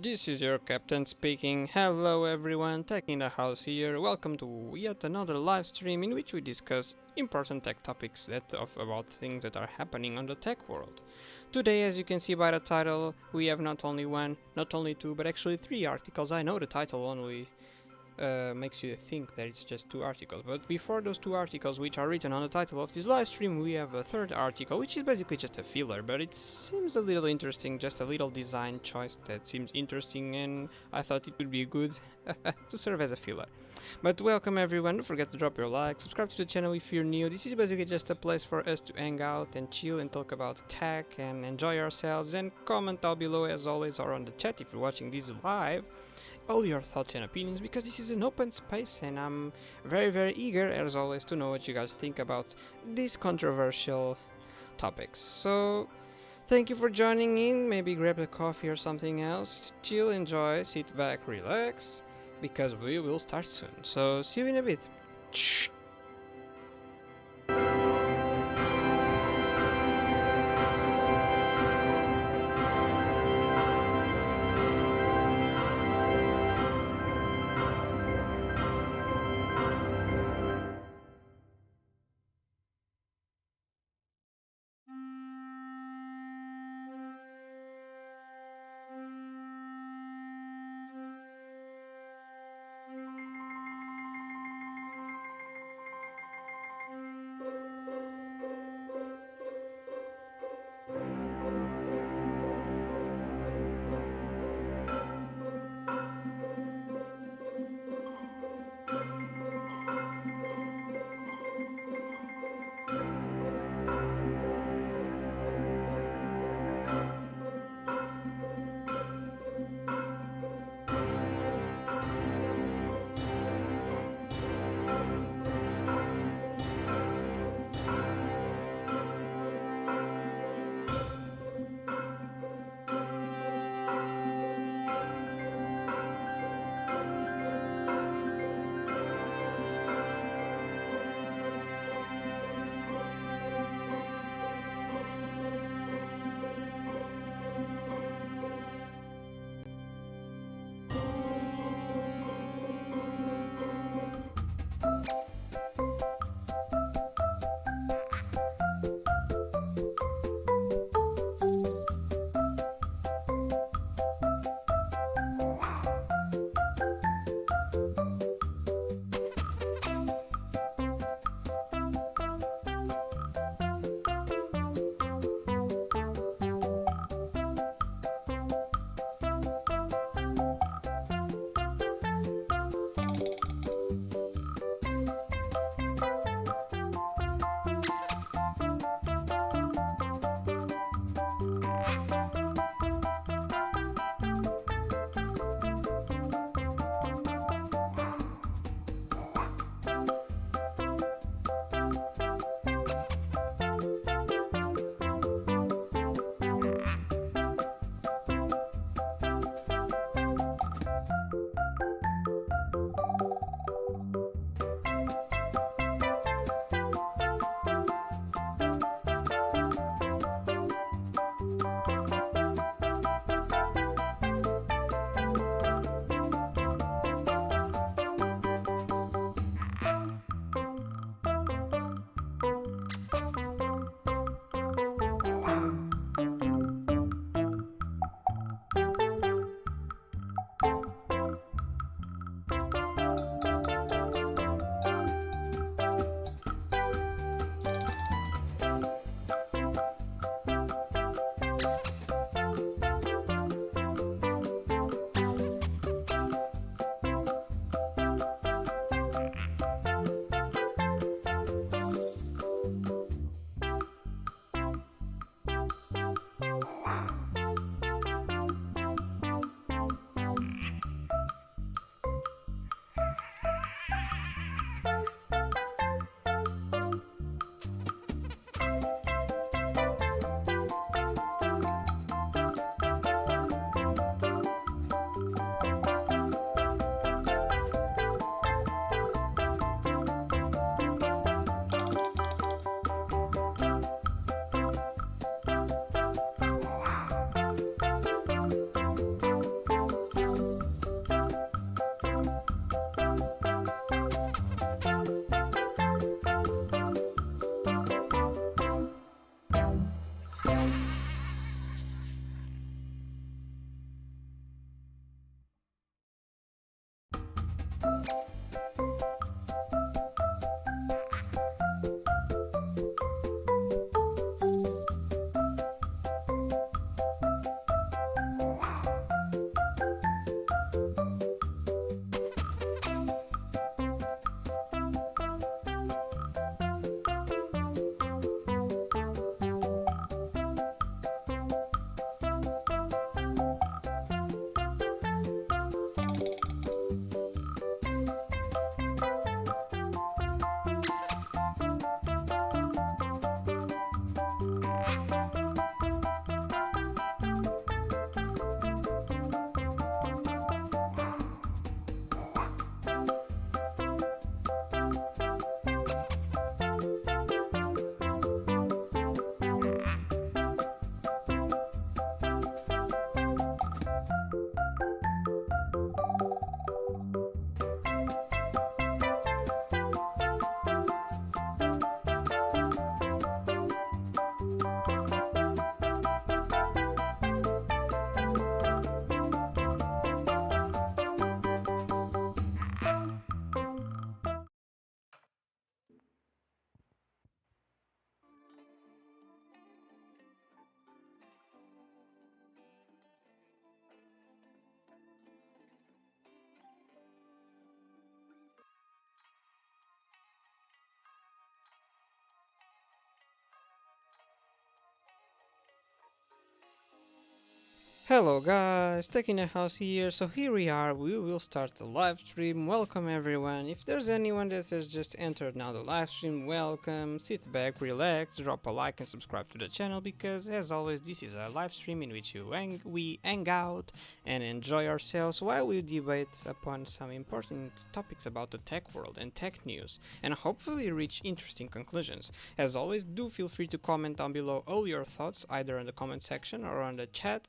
This is your captain speaking. Hello everyone, Techinthehouse here. Welcome to yet another live stream in which we discuss important tech topics about things that are happening on the tech world. Today, as you can see by the title, we have not only one, not only two, but actually three articles. I know the title only makes you think that it's just two articles, but before those two articles which are written on the title of this live stream, we have a third article which is basically just a filler, but it seems a little interesting, just a little design choice that seems interesting, and I thought it would be good to serve as a filler. But welcome everyone, don't forget to drop your like, subscribe to the channel if you're new. This is basically just a place for us to hang out and chill and talk about tech and enjoy ourselves, and comment down below as always or on the chat if you're watching this live all your thoughts and opinions, because this is an open space and I'm very eager as always to know what you guys think about these controversial topics. So thank you for joining in. Maybe grab a coffee or something else, chill, enjoy, sit back, relax, because we will start soon. So see you in a bit. Hello guys, Techinthehouse here. So here we are, we will start the live stream. Welcome everyone. If there's anyone that has just entered now the live stream, welcome. Sit back, relax, drop a like and subscribe to the channel because as always this is a live stream in which we hang out and enjoy ourselves while we debate upon some important topics about the tech world and tech news and hopefully reach interesting conclusions. As always, do feel free to comment down below all your thoughts either in the comment section or on the chat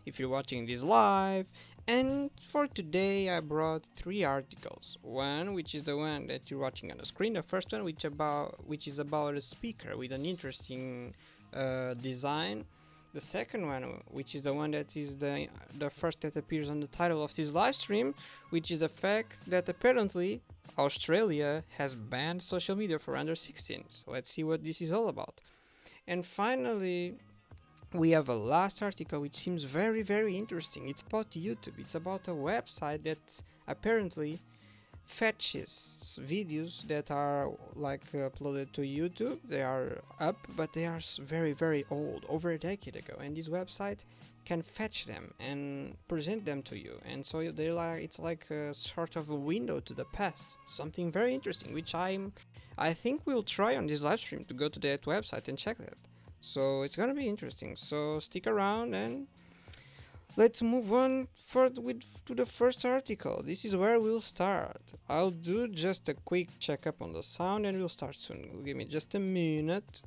if you're watching this live. And for today I brought three articles. One which is the one that you're watching on the screen, the first one which is about a speaker with an interesting design. The second one, which is the one that is the first that appears on the title of this live stream, which is the fact that apparently Australia has banned social media for under 16s. So let's see what this is all about. And finally, we have a last article which seems very interesting. It's about YouTube. It's about a website that apparently fetches videos that are like uploaded to YouTube. They are up, but they are very old, over a decade ago, and this website can fetch them and present them to you, and so it's like a sort of a window to the past, something very interesting, which I think we'll try on this live stream to go to that website and check that. So it's gonna be interesting, so stick around and let's move on to the first article. This is where we'll start. I'll do just a quick checkup on the sound and we'll start soon. Give me just a minute.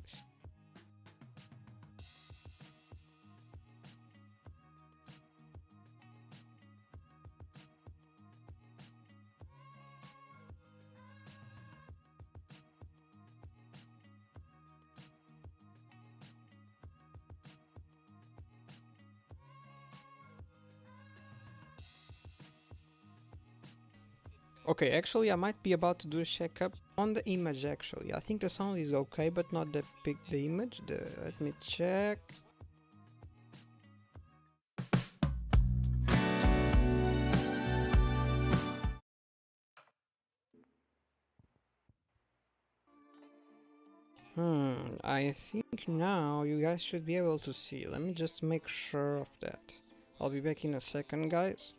Okay, actually I might be about to do a checkup on the image actually. I think the sound is okay, but not the image. Let me check. I think now you guys should be able to see. Let me just make sure of that. I'll be back in a second, guys.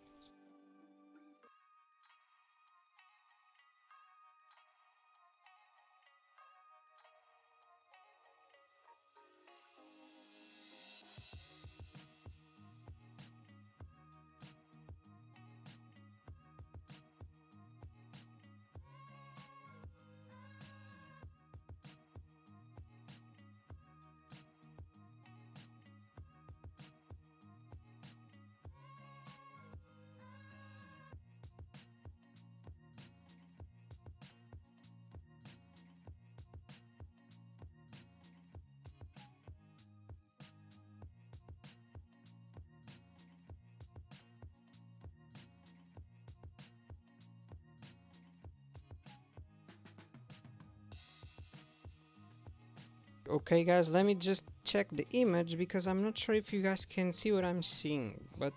Okay guys, let me just check the image because I'm not sure if you guys can see what I'm seeing, but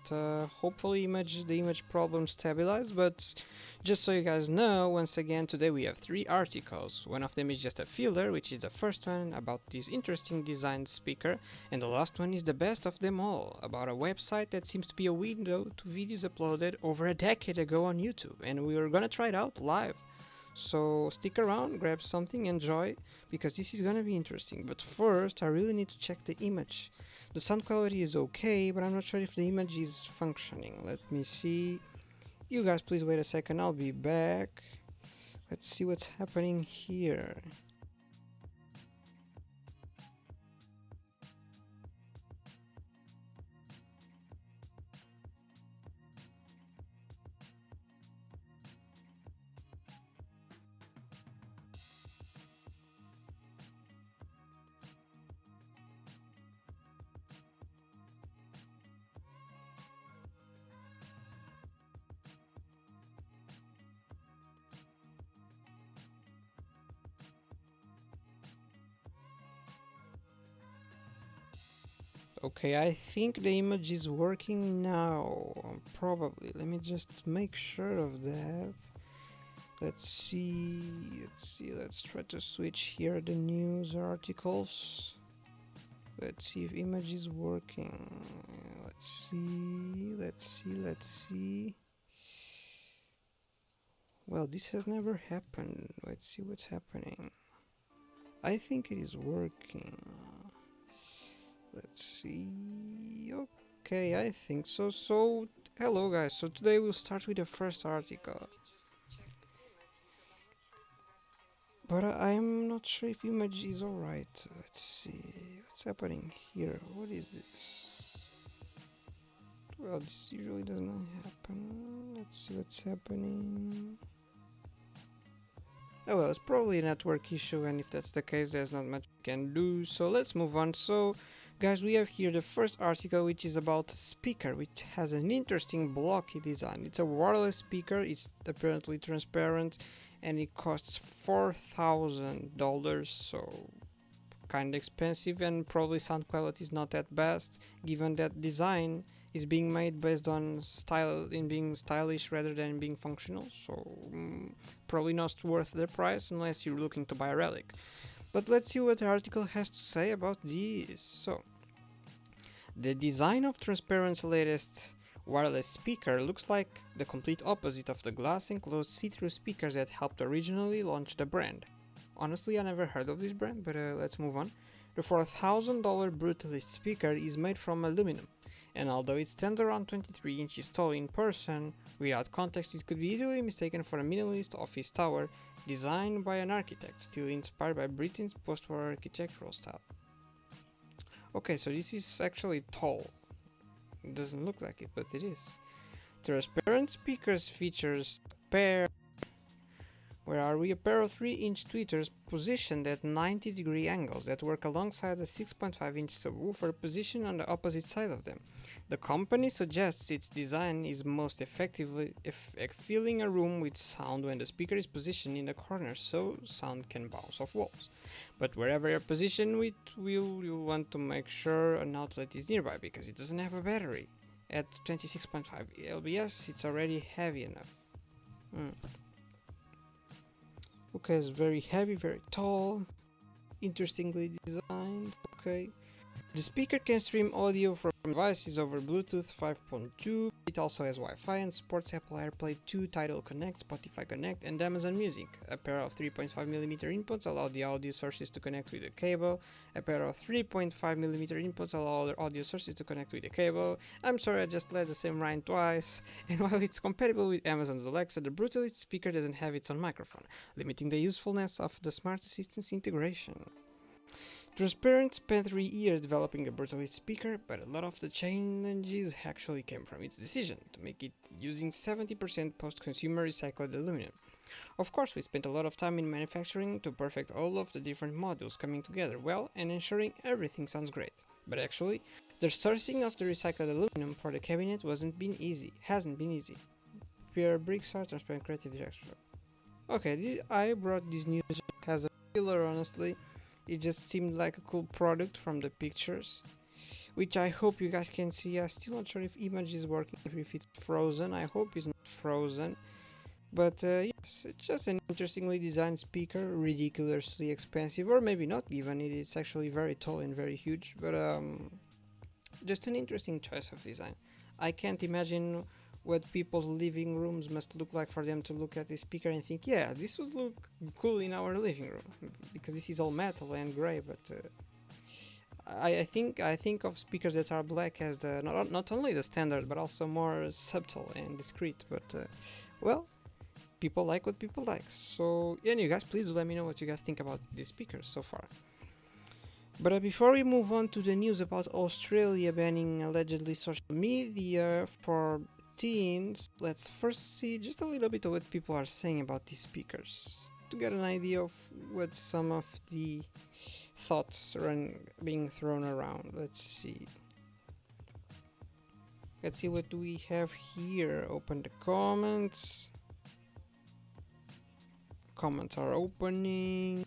hopefully the image problem stabilized. But just so you guys know, once again today we have three articles. One of them is just a filler, which is the first one about this interesting designed speaker, and the last one is the best of them all, about a website that seems to be a window to videos uploaded over a decade ago on YouTube, and we are gonna try it out live. So stick around, grab something, enjoy, because this is gonna be interesting. But first I really need to check the image. The sound quality is okay, but I'm not sure if the image is functioning. Let me see. You guys please wait a second, I'll be back. Let's see what's happening here. Okay, I think the image is working now, probably. Let me just make sure of that. Let's see, let's try to switch here the news articles. Let's see if image is working. Let's see. Well, this has never happened. Let's see what's happening. I think it is working. Let's see. Okay, I think so. So, hello guys. So today we'll start with the first article. But I'm not sure if image is alright. Let's see. What's happening here? What is this? Well, this usually does not happen. Let's see what's happening. Oh well, it's probably a network issue, and if that's the case, there's not much we can do. So let's move on. So, guys, we have here the first article, which is about a speaker, which has an interesting blocky design. It's a wireless speaker. It's apparently transparent, and it costs $4,000. So kind of expensive, and probably sound quality is not at best, given that design is being made based on style, in being stylish rather than being functional. So probably not worth the price unless you're looking to buy a relic. But let's see what the article has to say about this. So the design of Transparent's latest wireless speaker looks like the complete opposite of the glass enclosed see-through speakers that helped originally launch the brand. Honestly, I never heard of this brand, but let's move on. The $4,000 Brutalist speaker is made from aluminum, and although it stands around 23 inches tall in person, without context it could be easily mistaken for a minimalist office tower designed by an architect, still inspired by Britain's post-war architectural style. Okay, so this is actually tall. It doesn't look like it, but it is. Transparent speakers features pair Where are we? A pair of 3-inch tweeters positioned at 90-degree angles that work alongside a 6.5-inch subwoofer positioned on the opposite side of them. The company suggests its design is most effectively filling a room with sound when the speaker is positioned in the corner, so sound can bounce off walls. But wherever you're positioned with you'll want to make sure an outlet is nearby, because it doesn't have a battery. At 26.5 lbs, it's already heavy enough. Okay, it's very heavy, very tall, interestingly designed. Okay, the speaker can stream audio from devices over Bluetooth 5.2. It also has Wi-Fi and supports Apple AirPlay 2, Tidal Connect, Spotify Connect, and Amazon Music. A pair of 3.5mm inputs allow the audio sources to connect with a cable. A pair of 3.5mm inputs allow other audio sources to connect with a cable. I'm sorry, I just let the same rhyme twice. And while it's compatible with Amazon's Alexa, the Brutalist speaker doesn't have its own microphone, limiting the usefulness of the smart assistance integration. Transparent spent 3 years developing the Brutalist speaker, but a lot of the challenges actually came from its decision to make it using 70% post-consumer recycled aluminum. Of course, we spent a lot of time in manufacturing to perfect all of the different modules coming together well and ensuring everything sounds great. But actually, the sourcing of the recycled aluminum for the cabinet hasn't been easy. Pure bricks are transparent creative direction. Okay, I brought this news as a filler, honestly. It just seemed like a cool product from the pictures, which I hope you guys can see. I'm still not sure if image is working, if it's frozen. I hope it's not frozen. But yes, it's just an interestingly designed speaker, ridiculously expensive, or maybe not even. It is actually very tall and very huge, but just an interesting choice of design. I can't imagine what people's living rooms must look like for them to look at this speaker and think, yeah, this would look cool in our living room, because this is all metal and gray. But I think of speakers that are black as the not only the standard but also more subtle and discreet. But well, people like what people like. So yeah, you guys, please let me know what you guys think about these speakers so far. But before we move on to the news about Australia banning allegedly social media for teens, let's first see just a little bit of what people are saying about these speakers, to get an idea of what some of the thoughts are being thrown around. Let's see what do we have here. Open the comments. Comments are opening.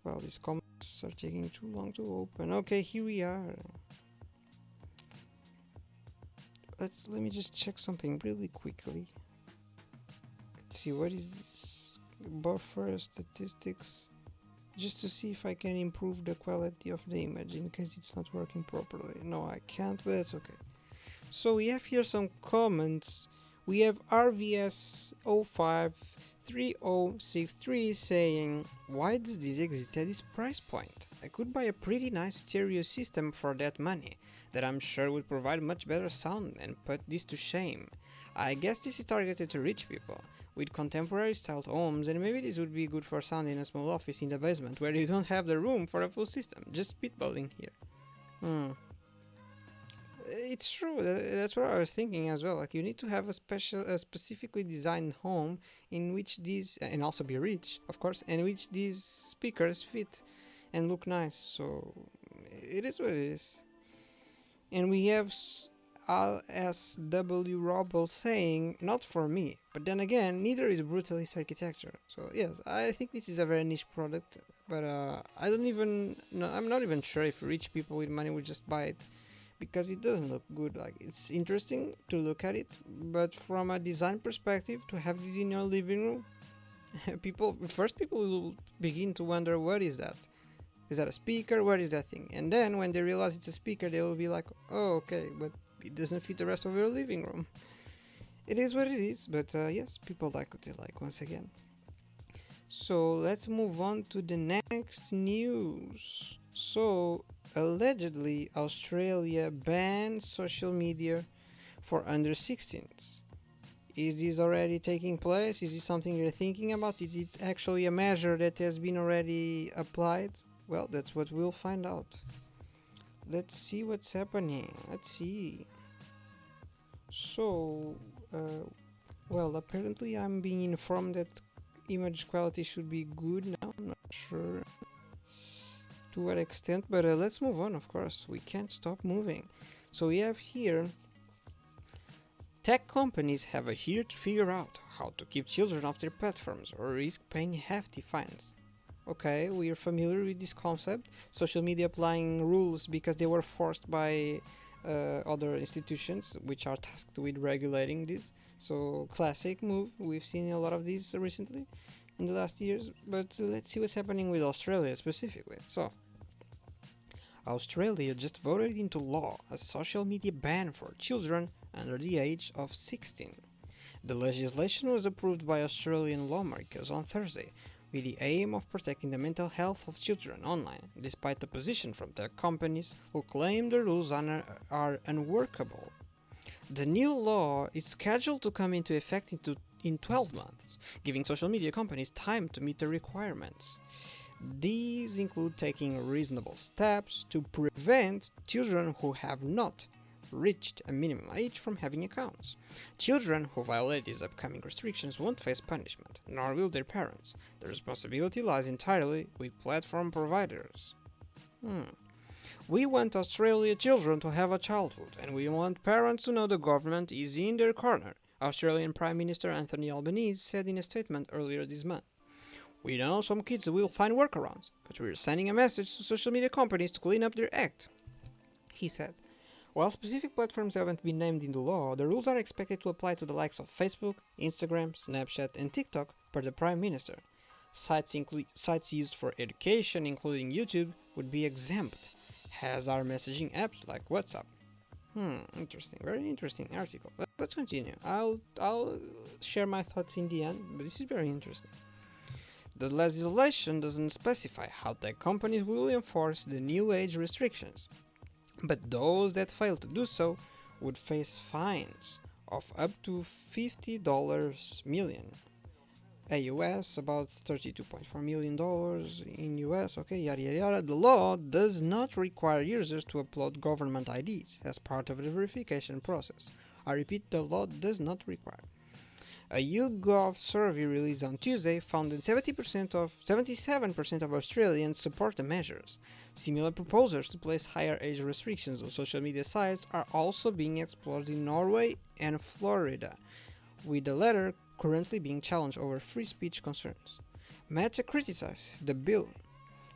Well, these comments are taking too long to open. Okay, here we are. Let me just check something really quickly. Let's see, what is this? Buffer statistics. just to see if I can improve the quality of the image in case it's not working properly. No, I can't, but it's okay. So we have here some comments. We have RVS053063 saying, why does this exist at this price point? I could buy a pretty nice stereo system for that money, that I'm sure would provide much better sound and put this to shame. I guess this is targeted to rich people, with contemporary styled homes, and maybe this would be good for sound in a small office in the basement where you don't have the room for a full system. Just spitballing here. It's true. That's what I was thinking as well. Like, you need to have a specifically designed home in which these, and also be rich, of course, and which these speakers fit and look nice. So it is what it is. And we have RSW Robble saying, not for me. But then again, neither is Brutalist architecture. So yes, I think this is a very niche product. But I don't even know. I'm not even sure if rich people with money would just buy it, because it doesn't look good. Like, it's interesting to look at it, but from a design perspective, to have this in your living room, people will begin to wonder, what is that? Is that a speaker? What is that thing? And then when they realize it's a speaker, they will be like, oh, okay, but it doesn't fit the rest of your living room. It is what it is, but yes, people like what they like once again. So let's move on to the next news. So allegedly, Australia bans social media for under 16s. Is this already taking place? Is this something you're thinking about? Is it actually a measure that has been already applied? Well, that's what we'll find out. Let's see what's happening. Let's see. So, well, apparently I'm being informed that image quality should be good now. I'm not sure to what extent, but let's move on. Of course, we can't stop moving. So we have here, tech companies have a year to figure out how to keep children off their platforms or risk paying hefty fines. Okay, we are familiar with this concept. Social media applying rules because they were forced by other institutions which are tasked with regulating this. So classic move. We've seen a lot of these recently in the last years, but let's see what's happening with Australia specifically. So Australia just voted into law a social media ban for children under the age of 16. The legislation was approved by Australian lawmakers on Thursday, with the aim of protecting the mental health of children online, despite opposition from tech companies who claim the rules are unworkable. The new law is scheduled to come into effect in 12 months, giving social media companies time to meet the requirements. These include taking reasonable steps to prevent children who have not reached a minimum age from having accounts. Children who violate these upcoming restrictions won't face punishment, nor will their parents. The responsibility lies entirely with platform providers. We want Australian children to have a childhood, and we want parents to know the government is in their corner, Australian Prime Minister Anthony Albanese said in a statement earlier this month. We know some kids will find workarounds, but we're sending a message to social media companies to clean up their act, he said. While specific platforms haven't been named in the law, the rules are expected to apply to the likes of Facebook, Instagram, Snapchat, and TikTok, per the Prime Minister. Sites used for education, including YouTube, would be exempt, as are messaging apps like WhatsApp. Interesting. Very interesting article. Let's continue. I'll share my thoughts in the end, but this is very interesting. The legislation doesn't specify how tech companies will enforce the new age restrictions, but those that fail to do so would face fines of up to $50 million. AUS, about $32.4 million in US, okay, yada yada yada. The law does not require users to upload government IDs as part of the verification process. I repeat, the law does not require. A YouGov survey released on Tuesday found that 77% of Australians support the measures. Similar proposals to place higher age restrictions on social media sites are also being explored in Norway and Florida, with the latter currently being challenged over free speech concerns. Meta criticized the bill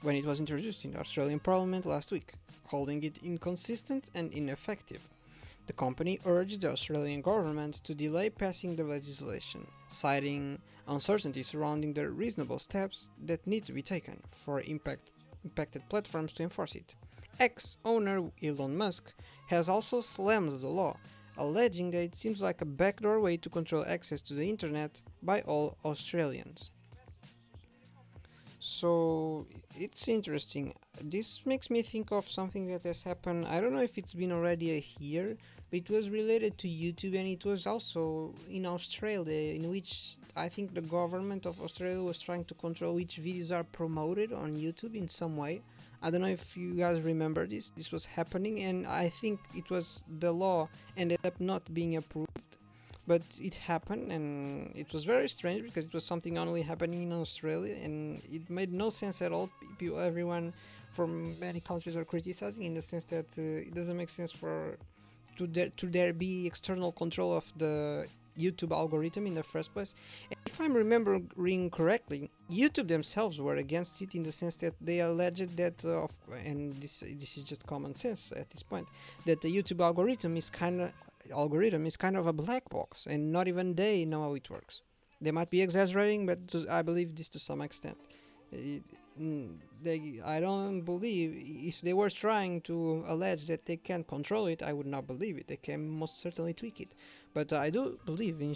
when it was introduced in the Australian Parliament last week, calling it inconsistent and ineffective. The company urged the Australian government to delay passing the legislation, citing uncertainty surrounding the reasonable steps that need to be taken for impacted platforms to enforce it. Ex-owner Elon Musk has also slammed the law, alleging that it seems like a backdoor way to control access to the internet by all Australians. So it's interesting. This makes me think of something that has happened. I don't know if it's been already a year, but it was related to YouTube, and it was also in Australia, in which I think the government of Australia was trying to control which videos are promoted on YouTube in some way. I don't know if you guys remember this. This was happening, and I think it was the law ended up not being approved, but it happened, and it was very strange because it was something only happening in Australia, and it made no sense at all. Everyone from many countries are criticizing in the sense that it doesn't make sense for to there be external control of the YouTube algorithm in the first place. And if I'm remembering correctly, YouTube themselves were against it in the sense that they alleged that, and this is just common sense at this point, that the YouTube algorithm is kind of a black box, and not even they know how it works. They might be exaggerating, but I believe this to some extent. It, I don't believe if they were trying to allege that they can't control it, I would not believe it. They can most certainly tweak it, but I do believe in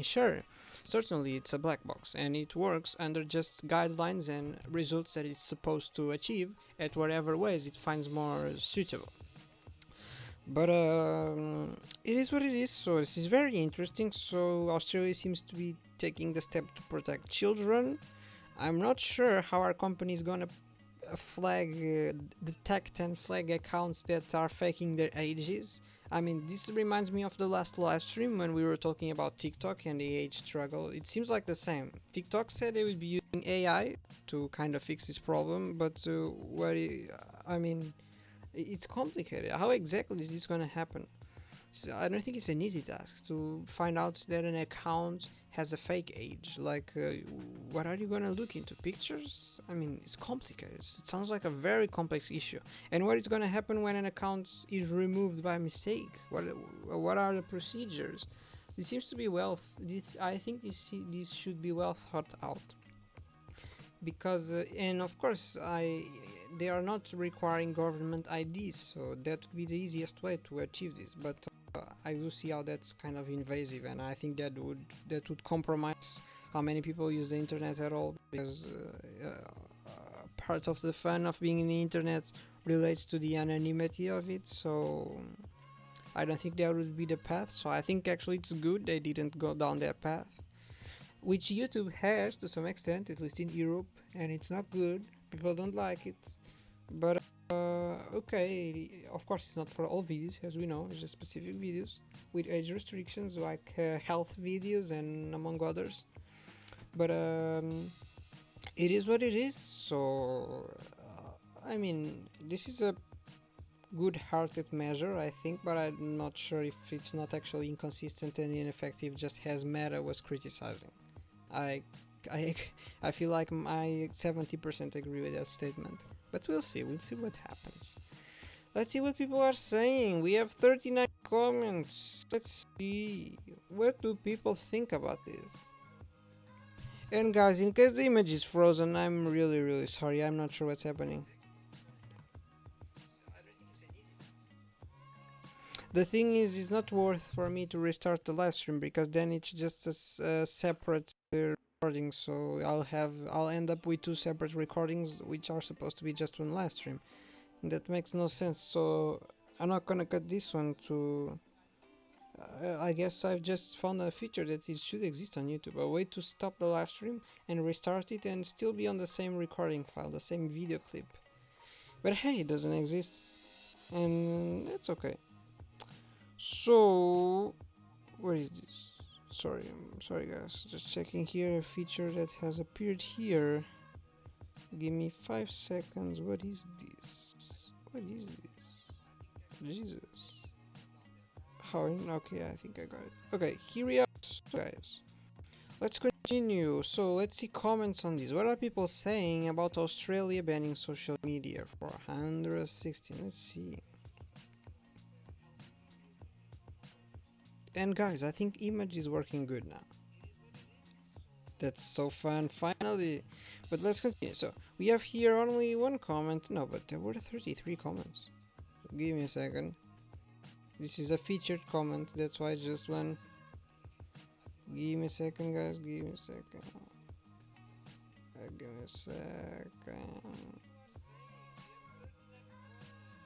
sure. Certainly, it's a black box, and it works under just guidelines and results that it's supposed to achieve at whatever ways it finds more suitable. But it is what it is. So this is very interesting. So Australia seems to be taking the step to protect children. I'm not sure how our company is gonna detect and flag accounts that are faking their ages. I mean, this reminds me of the last live stream when we were talking about TikTok and the age struggle. It seems like the same. TikTok said they would be using AI to kind of fix this problem, but it's complicated. How exactly is this gonna happen? So I don't think it's an easy task to find out that an account has a fake age. Like, what are you gonna look into? Pictures? I mean, it's complicated. It sounds like a very complex issue. And what is gonna happen when an account is removed by mistake? What are the procedures? This seems to be I think this should be well thought out. Because and of course they are not requiring government IDs, so that would be the easiest way to achieve this. But I do see how that's kind of invasive, and I think that would compromise how many people use the internet at all, because part of the fun of being in the internet relates to the anonymity of it. So I don't think that would be the path. So I think actually it's good they didn't go down that path, which YouTube has to some extent, at least in Europe, and it's not good. People don't like it. But okay, of course it's not for all videos, as we know. It's just specific videos with age restrictions, like health videos and among others. But it is what it is. So I mean, this is a good-hearted measure, I think, but I'm not sure if it's not actually inconsistent and ineffective, just as Meta was criticizing. I feel like I 70% agree with that statement. But we'll see what happens. Let's see what people are saying. We have 39 comments. Let's see. What do people think about this? And guys, in case the image is frozen, I'm really sorry. I'm not sure what's happening. The thing is, it's not worth for me to restart the live stream, because then it's just a separate recording. So I'll end up with two separate recordings, which are supposed to be just one live stream. And that makes no sense. So I'm not gonna cut this one to. I guess I've just found a feature that it should exist on YouTube. A way to stop the live stream and restart it and still be on the same recording file, the same video clip. But hey, it doesn't exist, and that's okay. So, what is this? Sorry guys, just checking here a feature that has appeared here. Give me 5 seconds. What is this? Jesus. How? Okay, I think I got it. Okay, here we are, guys. Let's continue. So let's see comments on this. What are people saying about Australia banning social media for 116? Let's see. And guys, I think image is working good now. That's so fun, finally. But let's continue. So, we have here only one comment. No, but there were 33 comments. Give me a second. This is a featured comment, that's why just one. Give me a second, guys. Give me a second. Give me a second.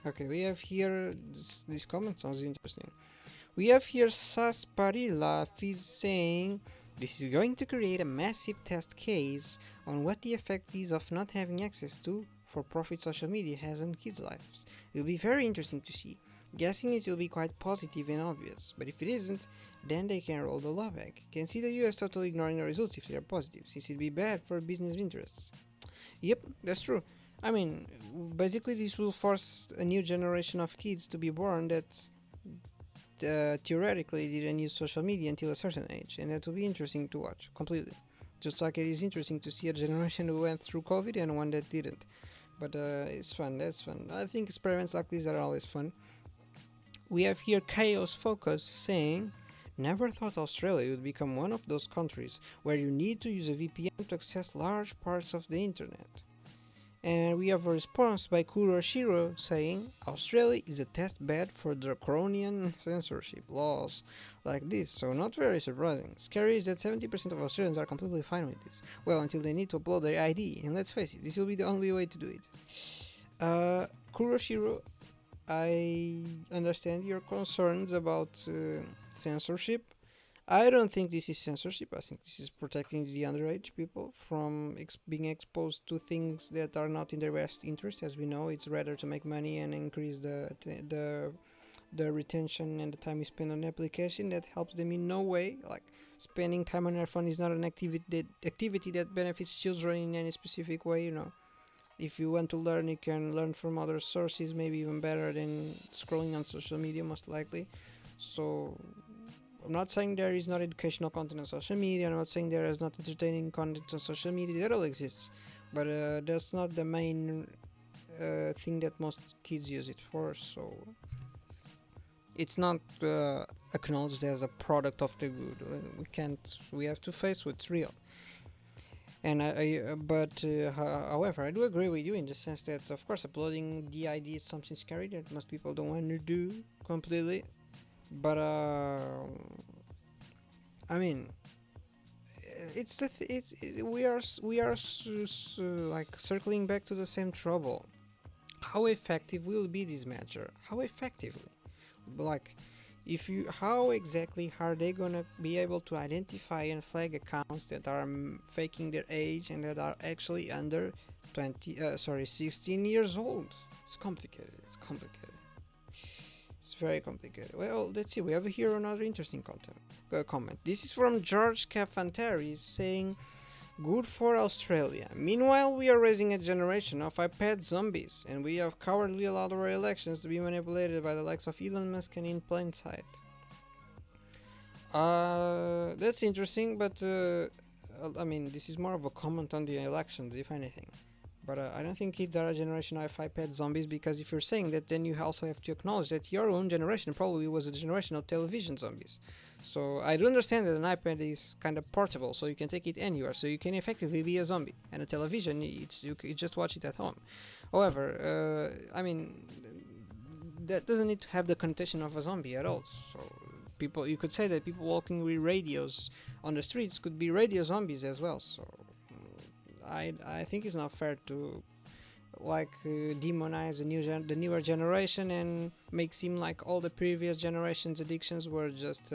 Okay, we have here. This comment sounds interesting. We have here Sasparilla is saying this is going to create a massive test case on what the effect is of not having access to for-profit social media has on kids' lives. It will be very interesting to see. Guessing it will be quite positive and obvious, but if it isn't, then they can roll the law back. Can see the US totally ignoring the results if they are positive, since it'd be bad for business interests. Yep, that's true. I mean, basically this will force a new generation of kids to be born that theoretically didn't use social media until a certain age, and that will be interesting to watch, completely. Just like it is interesting to see a generation who went through COVID and one that didn't. But it's fun, that's fun. I think experiments like these are always fun. We have here Chaos Focus saying, never thought Australia would become one of those countries where you need to use a VPN to access large parts of the internet. And we have a response by Kuroshiro saying, Australia is a test bed for draconian censorship laws like this, so not very surprising. Scary is that 70% of Australians are completely fine with this. Well, until they need to upload their ID, and let's face it, this will be the only way to do it. Kuroshiro, I understand your concerns about censorship. I don't think this is censorship. I think this is protecting the underage people from being exposed to things that are not in their best interest. As we know, it's rather to make money and increase the retention and the time you spend on the application. That helps them in no way. Like spending time on your phone is not an activity that benefits children in any specific way. You know, if you want to learn, you can learn from other sources, maybe even better than scrolling on social media, most likely. So I'm not saying there is not educational content on social media. I'm not saying there is not entertaining content on social media. That all exists, but that's not the main thing that most kids use it for. So it's not acknowledged as a product of the good. We have to face what's real. And however, I do agree with you in the sense that, of course, uploading the ID is something scary that most people don't want to do completely. But I mean, we are like circling back to the same trouble. How effective will be this measure? How effectively? Like, how exactly are they gonna be able to identify and flag accounts that are faking their age and that are actually under 16 years old? It's complicated. It's very complicated. Well, let's see. We have here another interesting comment. This is from George Cafantari saying, good for Australia. Meanwhile, we are raising a generation of iPad zombies, and we have cowardly allowed our elections to be manipulated by the likes of Elon Musk and in plain sight. That's interesting, but I mean, this is more of a comment on the elections, if anything. But I don't think kids are a generation of iPad zombies, because if you're saying that, then you also have to acknowledge that your own generation probably was a generation of television zombies. So I do understand that an iPad is kind of portable, so you can take it anywhere, so you can effectively be a zombie. And a television, you just watch it at home. However, I mean, that doesn't need to have the connotation of a zombie at all. So you could say that people walking with radios on the streets could be radio zombies as well. So I think it's not fair to demonize the newer generation and make seem like all the previous generations' addictions were just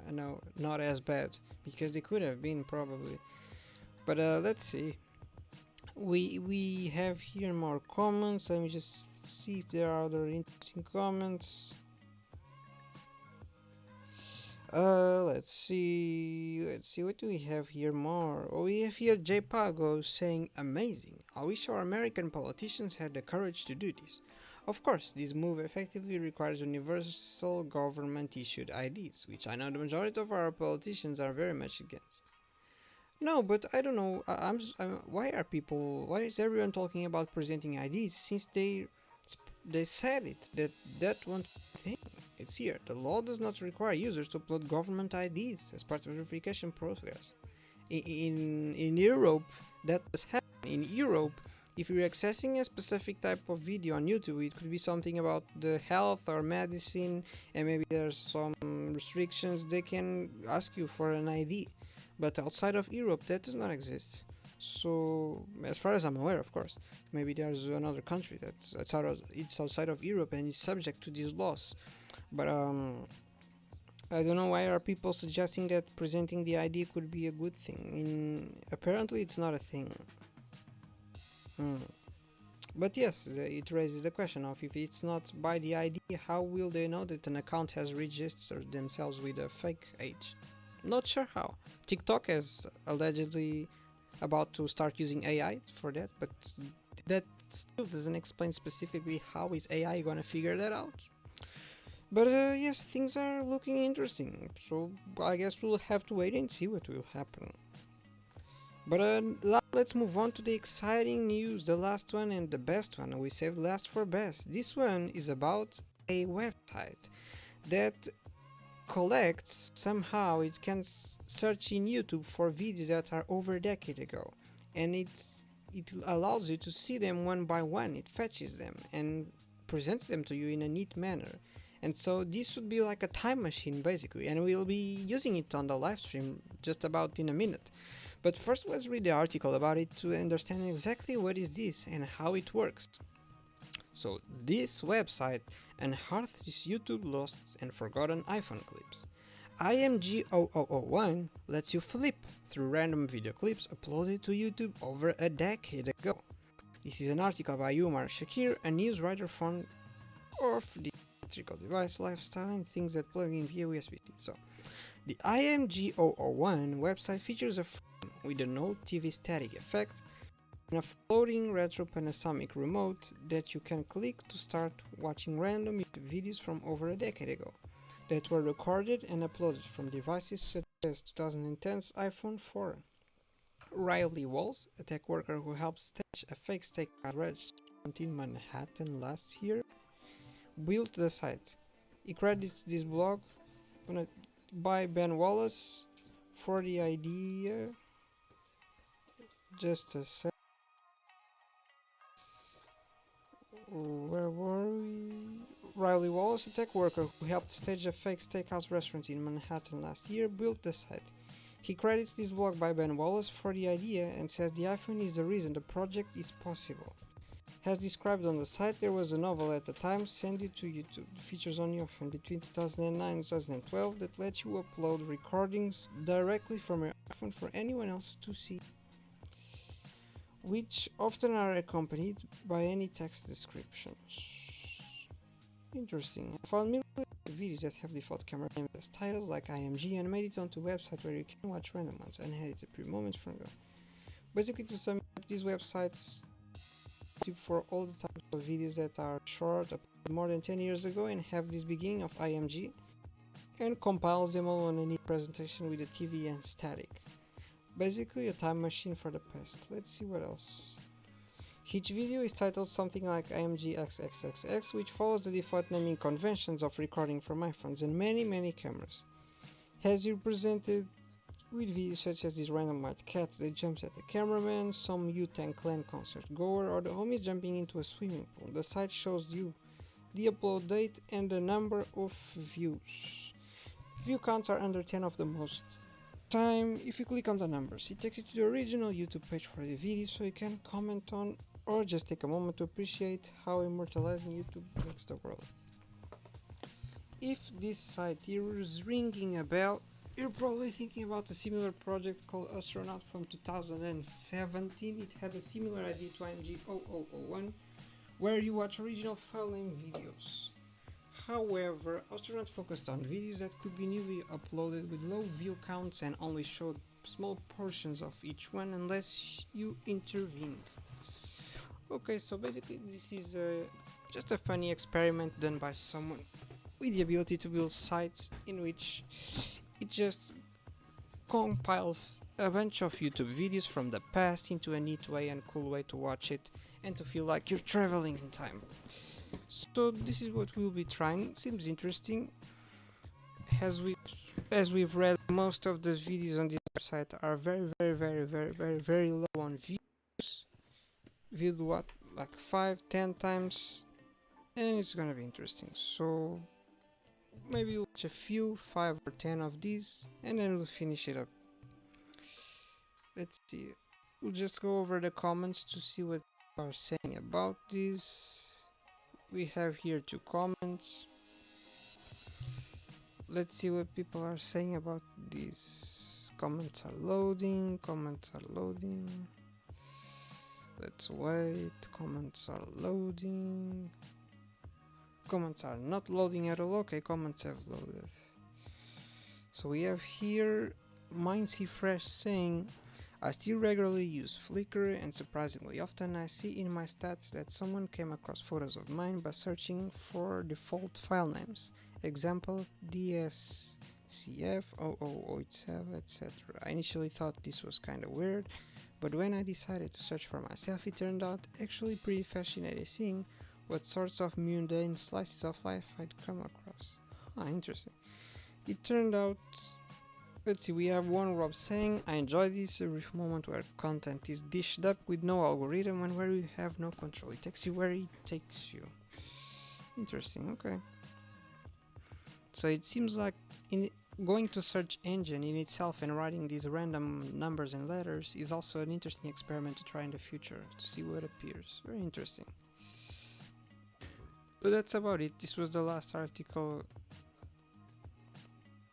not as bad, because they could have been probably. But let's see. We have here more comments. Let me just see if there are other interesting comments. Let's see, what do we have here more? Oh, we have here JPago saying, amazing, I wish our American politicians had the courage to do this. Of course, this move effectively requires universal government-issued IDs, which I know the majority of our politicians are very much against. No, but I don't know, why is everyone talking about presenting IDs, since they said it, that won't be a thing? It's here. The law does not require users to upload government IDs as part of the verification process. In Europe, that does happen. In Europe, if you're accessing a specific type of video on YouTube, it could be something about the health or medicine, and maybe there's some restrictions, they can ask you for an ID. But outside of Europe, that does not exist. So, as far as I'm aware, of course, maybe there's another country that's outside of Europe and is subject to these laws. But I don't know why are people suggesting that presenting the ID could be a good thing. Apparently, it's not a thing. But yes, it raises the question of if it's not by the ID, how will they know that an account has registered themselves with a fake age? Not sure how. TikTok is allegedly about to start using AI for that, but that still doesn't explain specifically how is AI gonna figure that out. But yes, things are looking interesting, so I guess we'll have to wait and see what will happen. But let's move on to the exciting news, the last one and the best one. We saved last for best. This one is about a website that collects, somehow it can search in YouTube for videos that are over a decade ago, and it allows you to see them one by one. It fetches them and presents them to you in a neat manner. And so this would be like a time machine basically, and we'll be using it on the live stream just about in a minute. But first let's read the article about it to understand exactly what is this and how it works. So this website unearths YouTube lost and forgotten iPhone clips. IMG0001 lets you flip through random video clips uploaded to YouTube over a decade ago. This is an article by Umar Shakir, a news writer from the electrical device lifestyle and things that plug in via USB-C. So the IMG0001 website features a phone with an old TV static effect and a floating retro Panasonic remote that you can click to start watching random YouTube videos from over a decade ago that were recorded and uploaded from devices such as 2010's iPhone 4. Riley Walls, a tech worker who helped stage a fake steakhouse restaurant in Manhattan last year, built the site. He credits this blog by Ben Wallace for the idea. Just a sec. Where were we? Riley Wallace, a tech worker who helped stage a fake steakhouse restaurant in Manhattan last year, built the site. He credits this blog by Ben Wallace for the idea and says the iPhone is the reason the project is possible. As described on the site, there was a novel at the time, Send You to YouTube, features on your phone between 2009 and 2012 that lets you upload recordings directly from your iPhone for anyone else to see, which often are accompanied by any text descriptions. Interesting. I found millions of videos that have default camera names as titles like IMG and made it onto a website where you can watch random ones unedited moments from them. Basically, to sum up, these websites for all the types of videos that are short, more than 10 years ago, and have this beginning of IMG, and compiles them all on a neat presentation with a TV and static. Basically a time machine for the past. Let's see what else. Each video is titled something like IMG XXXX, which follows the default naming conventions of recording from iPhones and many cameras. Has you presented with videos such as this random white cat that jumps at the cameraman, some Wu-Tang Clan concert goer, or the homies jumping into a swimming pool. The site shows you the upload date and the number of views. View counts are under 10 of the most time. If you click on the numbers, it takes you to the original YouTube page for the video so you can comment on or just take a moment to appreciate how immortalizing YouTube makes the world. If this site is ringing a bell, you're probably thinking about a similar project called Astronaut from 2017. It had a similar idea to IMG 0001, where you watch original file-name videos. However, Astronaut focused on videos that could be newly uploaded with low view counts and only showed small portions of each one unless you intervened. Okay, so basically this is just a funny experiment done by someone with the ability to build sites in which it just compiles a bunch of YouTube videos from the past into a neat way and cool way to watch it and to feel like you're traveling in time. So this is what we'll be trying. Seems interesting. As we've read, most of the videos on this website are very low on views. Viewed what, like 5-10 times, and it's gonna be interesting. So maybe we'll watch a few, 5 or 10 of these, and then we'll finish it up. Let's see. We'll just go over the comments to see what people are saying about this. We have here 2 comments. Let's see what people are saying about this. Comments are loading. Let's wait. Comments are loading. Comments are not loading at all. Okay, comments have loaded. So we have here Mindsy Fresh saying, I still regularly use Flickr, and surprisingly often I see in my stats that someone came across photos of mine by searching for default file names. Example, DSCF, 0087, etc. I initially thought this was kinda weird, but when I decided to search for myself, it turned out actually pretty fascinating seeing what sorts of mundane slices of life I'd come across. Ah, interesting. It turned out, let's see, we have one Rob saying, I enjoy this, a brief moment where content is dished up with no algorithm and where you have no control. It takes you where it takes you. Interesting, okay. So it seems like going to search engine in itself and writing these random numbers and letters is also an interesting experiment to try in the future to see what appears. Very interesting. But that's about it. This was the last article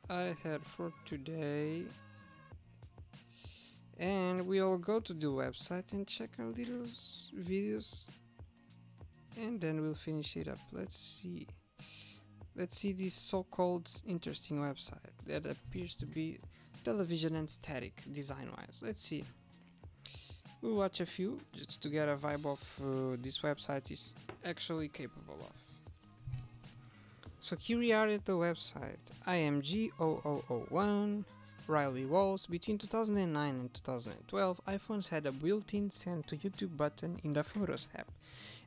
I had for today. And we'll go to the website and check our little videos. And then we'll finish it up. Let's see this so-called interesting website that appears to be television and static design-wise. Let's see. We'll watch a few just to get a vibe of this website is actually capable of. So here we are at the website. IMG 0001 Riley Walls. Between 2009 and 2012, iPhones had a built-in send to YouTube button in the Photos app.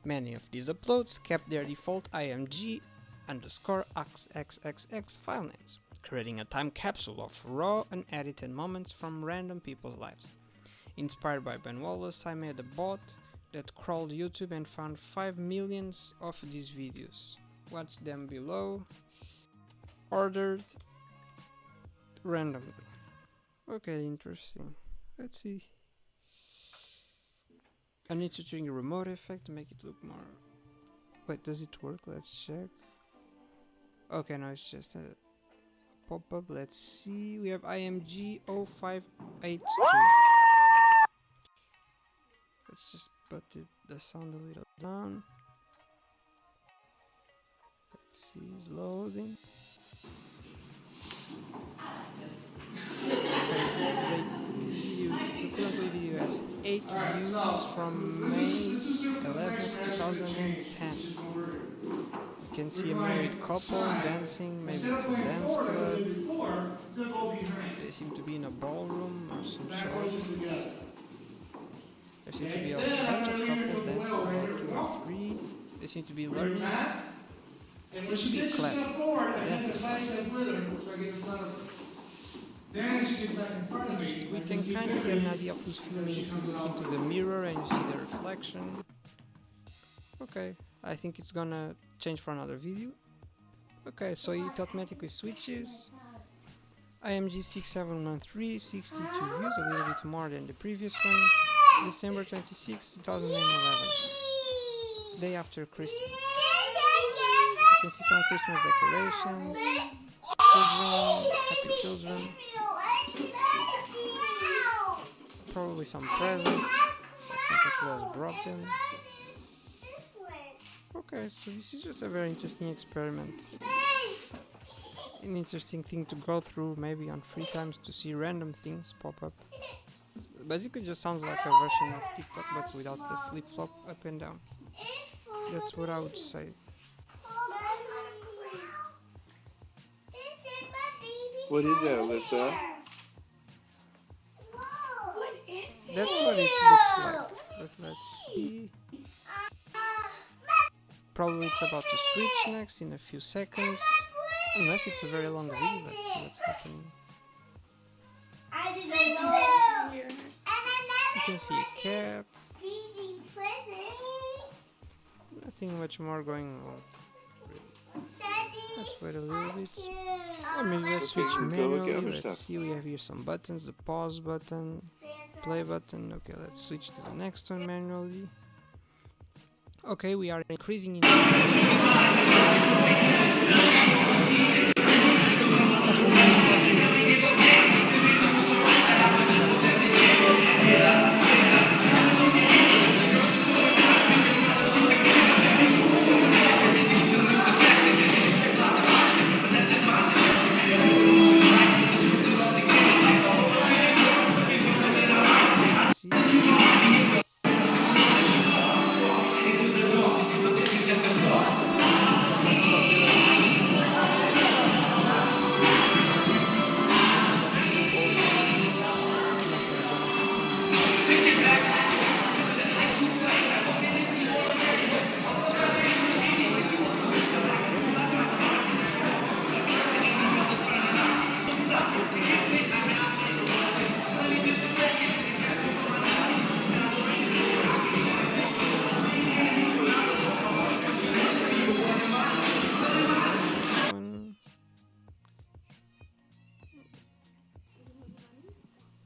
Many of these uploads kept their default IMG_XXXX file names, creating a time capsule of raw, unedited moments from random people's lives. Inspired by Ben Wallace, I made a bot that crawled YouTube and found 5 million of these videos. Watch them below. Ordered randomly. Okay, interesting. Let's see. I need to change a remote effect to make it look more... Wait, does it work? Let's check. Okay, no, it's just a pop-up. Let's see. We have IMG 0582. Let's just put the sound a little down. Let's see, it's loading. The current video has 8 views from May 11, 2010. You can see a married couple dancing, maybe it's a dance club. They seem to be in a ballroom or some sort. There seem to be a bunch of couples dancing, 1, 2, and 3. They seem to be learning. It seems to be a class. We can kind of get an idea of who's filming if you look into the mirror and you see the reflection. Okay, I think it's gonna change for another video. Okay, so it automatically switches. IMG 6713, 62 views, a little bit more than the previous one. December 26, 2011. Day after Christmas. You can see some Christmas decorations. Children, happy children. Probably some presents. I think that was brought them. Okay, so this is just a very interesting experiment. An interesting thing to go through, maybe on free times, to see random things pop up. Basically just sounds like a version of TikTok, but without the flip-flop up and down. That's what I would say. What is that, Alyssa? That's what it looks like. But let's see. Probably it's about to switch next in a few seconds. Unless it's a very long video, let's see what's happening. You can see a cat. Nothing much more going on. Let's wait a little bit. Or maybe let's switch manually. Let's see, we have here some buttons. The pause button, play button. Okay, let's switch to the next one manually. Okay, we are increasing in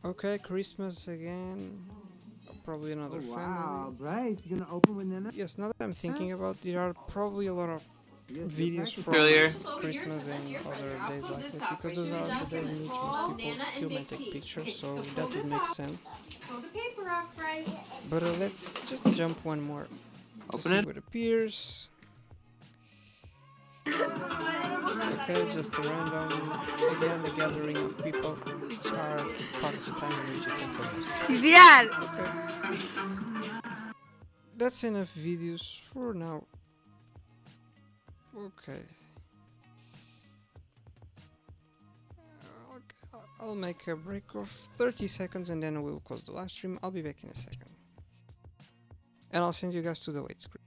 okay, Christmas again. Probably another family. Wow, Bryce, you gonna open with Nana? Yes, now that I'm thinking about, there are probably a lot of videos from Earlier. Christmas and other days like that, because those are the days in which most people film and take pictures, so that would make sense. But let's just jump one more to see what appears. Okay, just a random, again, the gathering of people, which are part of the time in which you can post. Okay. That's enough videos for now. Okay. I'll make a break of 30 seconds and then we'll close the live stream. I'll be back in a second. And I'll send you guys to the wait screen.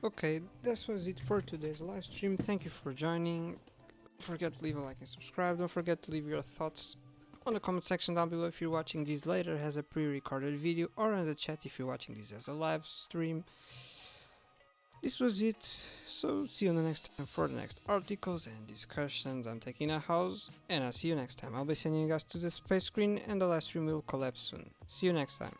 Okay, this was it for today's live stream. Thank you for joining. Don't forget to leave a like and subscribe. Don't forget to leave your thoughts on the comment section down below if you're watching this later as a pre-recorded video, or in the chat if you're watching this as a live stream. This was it, so see you on the next time for the next articles and discussions. I'm Techinthehouse, and I'll see you next time. I'll be sending you guys to the space screen and the live stream will collapse soon. See you next time.